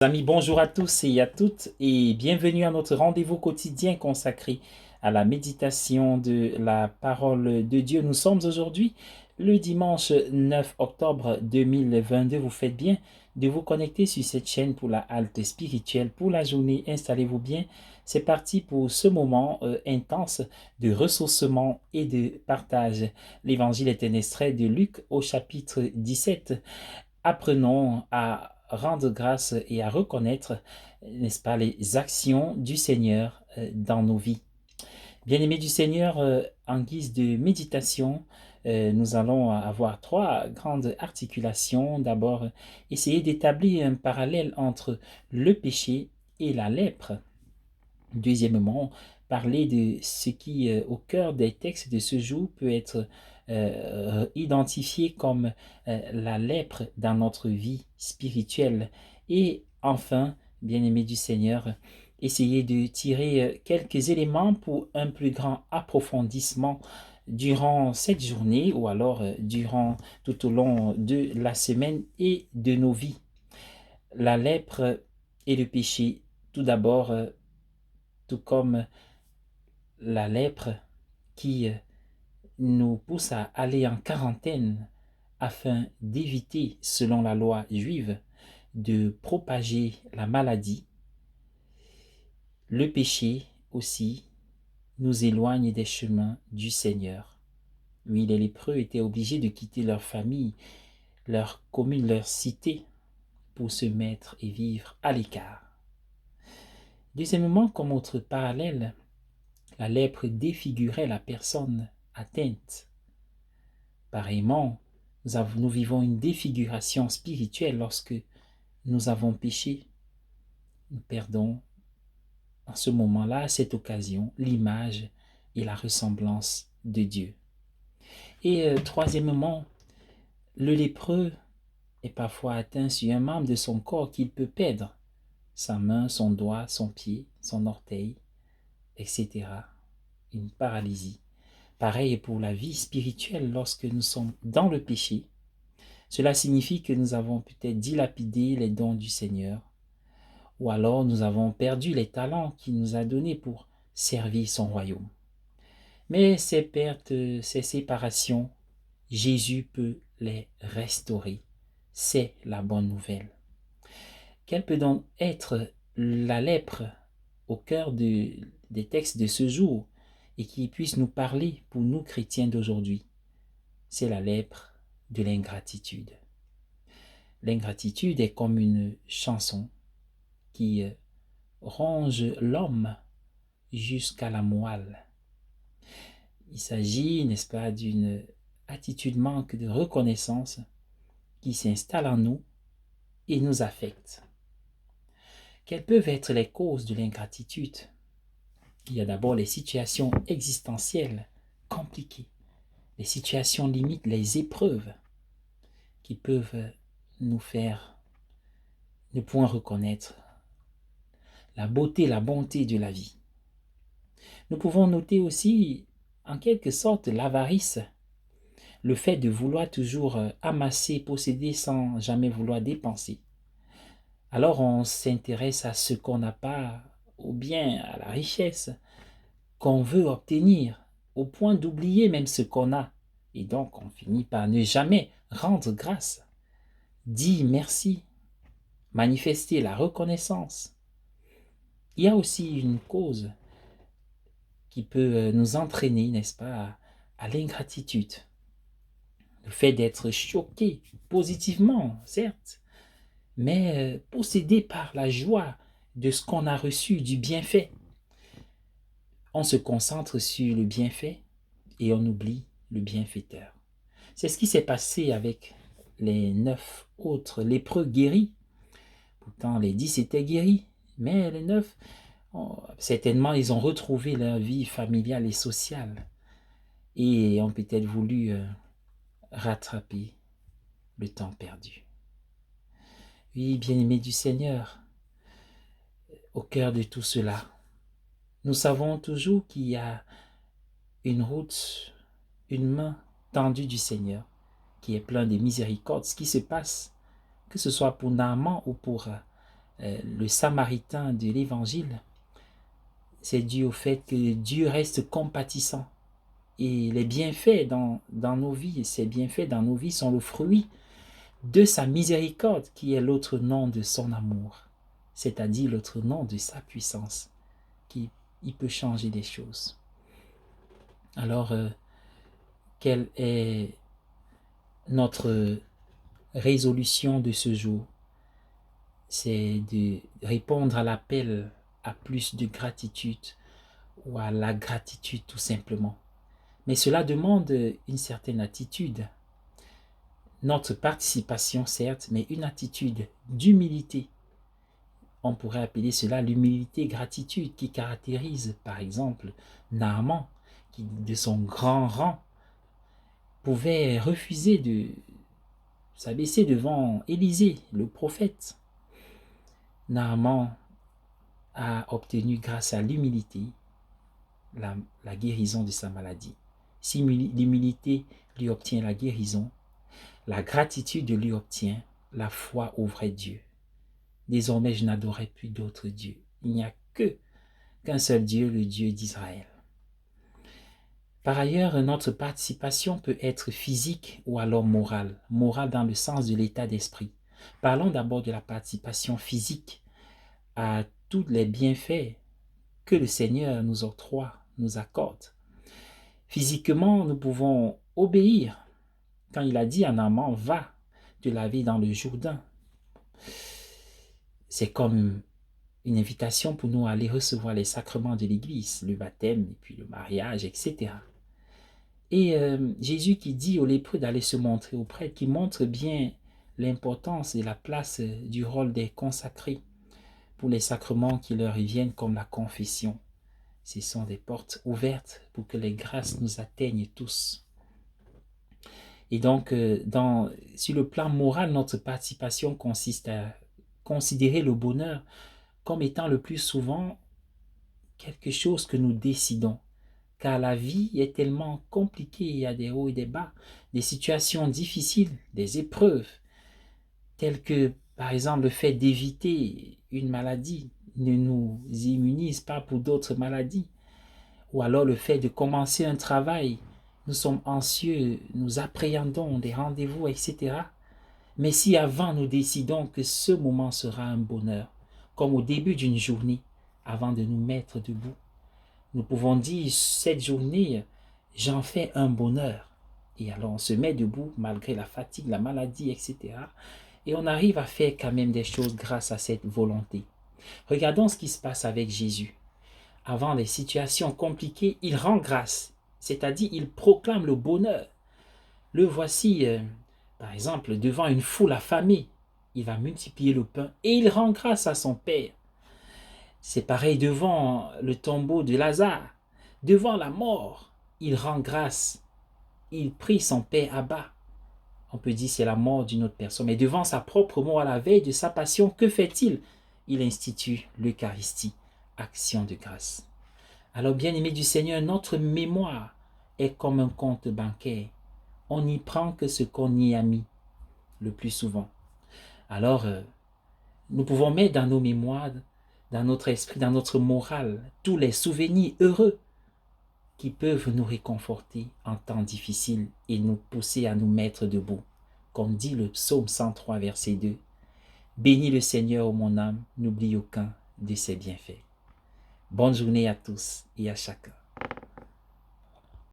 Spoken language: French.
Amis, bonjour à tous et à toutes et bienvenue à notre rendez-vous quotidien consacré à la méditation de la parole de Dieu. Nous sommes aujourd'hui le dimanche 9 octobre 2022. Vous faites bien de vous connecter sur cette chaîne pour la halte spirituelle pour la journée. Installez-vous bien. C'est parti pour ce moment intense de ressourcement et de partage. L'évangile est un extrait de Luc au chapitre 17. Apprenons à rendre grâce et à reconnaître, n'est-ce pas, les actions du Seigneur dans nos vies. Bien-aimés du Seigneur, en guise de méditation, nous allons avoir trois grandes articulations. D'abord, essayer d'établir un parallèle entre le péché et la lèpre. Deuxièmement, parler de ce qui, au cœur des textes de ce jour, peut être identifié comme la lèpre dans notre vie spirituelle. Et enfin, bien-aimé du Seigneur, essayer de tirer quelques éléments pour un plus grand approfondissement durant cette journée ou alors durant tout au long de la semaine et de nos vies. La lèpre et le péché, tout d'abord, tout comme la lèpre qui nous pousse à aller en quarantaine afin d'éviter, selon la loi juive, de propager la maladie. Le péché aussi nous éloigne des chemins du Seigneur. Oui, les lépreux étaient obligés de quitter leur famille, leur commune, leur cité pour se mettre et vivre à l'écart. Deuxièmement, comme autre parallèle, la lèpre défigurait la personne atteinte. Pareillement, nous vivons une défiguration spirituelle lorsque nous avons péché. Nous perdons en ce moment-là, à cette occasion, l'image et la ressemblance de Dieu. Et troisièmement, le lépreux est parfois atteint sur un membre de son corps qu'il peut perdre, sa main, son doigt, son pied, son orteil, etc. Une paralysie. Pareil pour la vie spirituelle lorsque nous sommes dans le péché. Cela signifie que nous avons peut-être dilapidé les dons du Seigneur, ou alors nous avons perdu les talents qu'il nous a donnés pour servir son royaume. Mais ces pertes, ces séparations, Jésus peut les restaurer. C'est la bonne nouvelle. Quelle peut donc être la lèpre au cœur des textes de ce jour et qui puisse nous parler pour nous chrétiens d'aujourd'hui? C'est la lèpre de l'ingratitude. L'ingratitude est comme une chanson qui ronge l'homme jusqu'à la moelle. Il s'agit, n'est-ce pas, d'une attitude manque de reconnaissance qui s'installe en nous et nous affecte. Quelles peuvent être les causes de l'ingratitude? Il y a d'abord les situations existentielles compliquées, les situations limites, les épreuves qui peuvent nous faire ne point reconnaître la beauté, la bonté de la vie. Nous pouvons noter aussi, en quelque sorte, l'avarice, le fait de vouloir toujours amasser, posséder sans jamais vouloir dépenser. Alors on s'intéresse à ce qu'on n'a pas, ou bien à la richesse qu'on veut obtenir, au point d'oublier même ce qu'on a. Et donc on finit par ne jamais rendre grâce, dire merci, manifester la reconnaissance. Il y a aussi une cause qui peut nous entraîner, n'est-ce pas, à l'ingratitude. Le fait d'être choqué positivement, certes, mais possédé par la joie de ce qu'on a reçu, du bienfait. On se concentre sur le bienfait et on oublie le bienfaiteur. C'est ce qui s'est passé avec les 9 autres lépreux guéris. Pourtant, les 10 étaient guéris, mais les 9, certainement, ils ont retrouvé leur vie familiale et sociale et ont peut-être voulu rattraper le temps perdu. Oui, bien-aimés du Seigneur, au cœur de tout cela, nous savons toujours qu'il y a une route, une main tendue du Seigneur qui est plein de miséricorde. Ce qui se passe, que ce soit pour Naaman ou pour le Samaritain de l'Évangile, c'est dû au fait que Dieu reste compatissant. Et les bienfaits dans nos vies, ces bienfaits dans nos vies sont le fruit de sa miséricorde, qui est l'autre nom de son amour, c'est-à-dire l'autre nom de sa puissance, qui il peut changer des choses. Alors, quelle est notre résolution de ce jour? C'est de répondre à l'appel à plus de gratitude ou à la gratitude tout simplement. Mais cela demande une certaine attitude. Notre participation, certes, mais une attitude d'humilité. On pourrait appeler cela l'humilité-gratitude qui caractérise, par exemple, Naaman, qui, de son grand rang, pouvait refuser de s'abaisser devant Élisée, le prophète. Naaman a obtenu, grâce à l'humilité, la guérison de sa maladie. Si l'humilité lui obtient la guérison, la gratitude lui obtient la foi au vrai Dieu. Désormais, je n'adorerai plus d'autres dieux. Il n'y a qu'un seul Dieu, le Dieu d'Israël. Par ailleurs, notre participation peut être physique ou alors morale. Morale dans le sens de l'état d'esprit. Parlons d'abord de la participation physique à tous les bienfaits que le Seigneur nous octroie, nous accorde. Physiquement, nous pouvons obéir. Quand il a dit à Naaman, va te laver dans le Jourdain. C'est comme une invitation pour nous à aller recevoir les sacrements de l'Église, le baptême, et puis le mariage, etc. Et Jésus qui dit aux lépreux d'aller se montrer aux prêtres, qui montre bien l'importance et la place du rôle des consacrés pour les sacrements qui leur viennent comme la confession. Ce sont des portes ouvertes pour que les grâces nous atteignent tous. Et donc, sur le plan moral, notre participation consiste à considérer le bonheur comme étant le plus souvent quelque chose que nous décidons. Car la vie est tellement compliquée, il y a des hauts et des bas, des situations difficiles, des épreuves, telles que, par exemple, le fait d'éviter une maladie ne nous immunise pas pour d'autres maladies. Ou alors le fait de commencer un travail, nous sommes anxieux, nous appréhendons des rendez-vous, etc. Mais si avant nous décidons que ce moment sera un bonheur, comme au début d'une journée, avant de nous mettre debout, nous pouvons dire, cette journée, j'en fais un bonheur. Et alors on se met debout malgré la fatigue, la maladie, etc. Et on arrive à faire quand même des choses grâce à cette volonté. Regardons ce qui se passe avec Jésus. Avant les situations compliquées, il rend grâce, c'est-à-dire il proclame le bonheur. Le voici, par exemple, devant une foule affamée, il va multiplier le pain et il rend grâce à son Père. C'est pareil devant le tombeau de Lazare, devant la mort, il rend grâce, il prie son Père à bas. On peut dire c'est la mort d'une autre personne, mais devant sa propre mort à la veille de sa passion, que fait-il? Il institue l'Eucharistie, action de grâce. Alors, bien-aimés du Seigneur, notre mémoire est comme un compte bancaire. On n'y prend que ce qu'on y a mis, le plus souvent. Alors, nous pouvons mettre dans nos mémoires, dans notre esprit, dans notre morale, tous les souvenirs heureux qui peuvent nous réconforter en temps difficile et nous pousser à nous mettre debout. Comme dit le psaume 103, verset 2. Bénis le Seigneur, ô mon âme, n'oublie aucun de ses bienfaits. Bonne journée à tous et à chacun.